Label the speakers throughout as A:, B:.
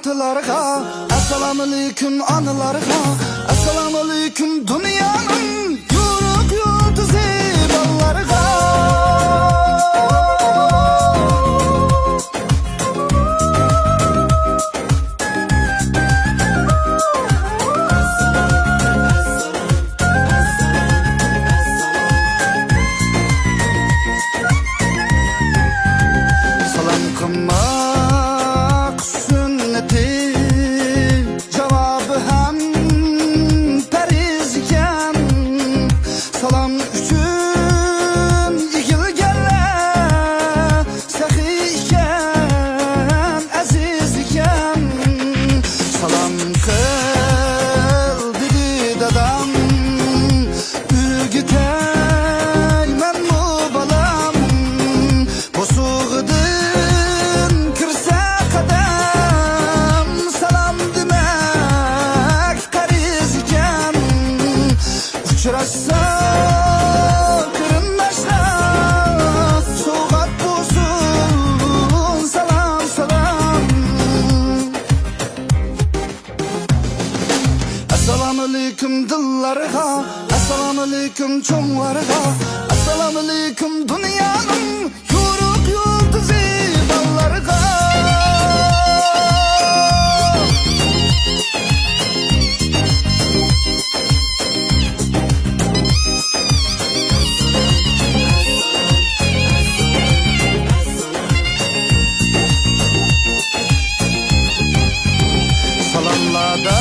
A: atalarga, assalomu alaykum onalarga, assalomu alaykum dunyoning yorug' yulduzi ballarga. Salam qilmoq sunnati, javobi ham fariz ekan. Salam uchun egilganlar saxiy ekan, aziz ekan. Salam qil dedi dadam, o'rgatayman bu balam. Bo'sug'idan kirsa qadam, salam demak fariz ekan. Uchrashsa qarindoshlar, sovg'at bo'lsin salom salom. Assalomu alaykum dillarga, assalomu alaykum cho'nglarga, assalomu alaykum dunyoning yorug' yulduzi ballarga. Salamlarda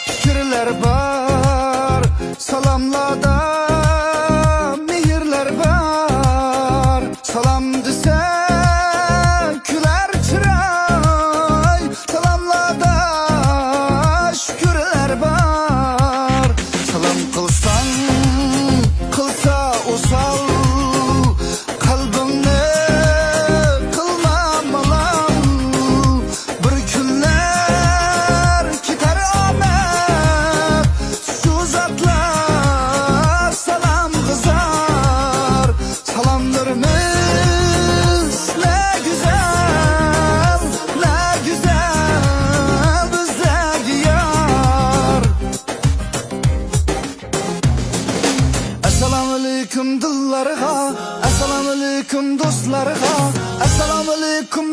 A: fikrlar bor, salamlarda mehrlar bor. Salam desa kular chiroy, salamlarda shukrlar bor. Salam qilsang qilsa o'sal, qalbingni qilma malam. Bir kunlar ketar omad, shu zotlar salam g'izar. Salamlarimiz la güzel bizdagi yor. Assalomu alaykum dillarga, assalomu alaykum do'stlarga, assalomu alaykum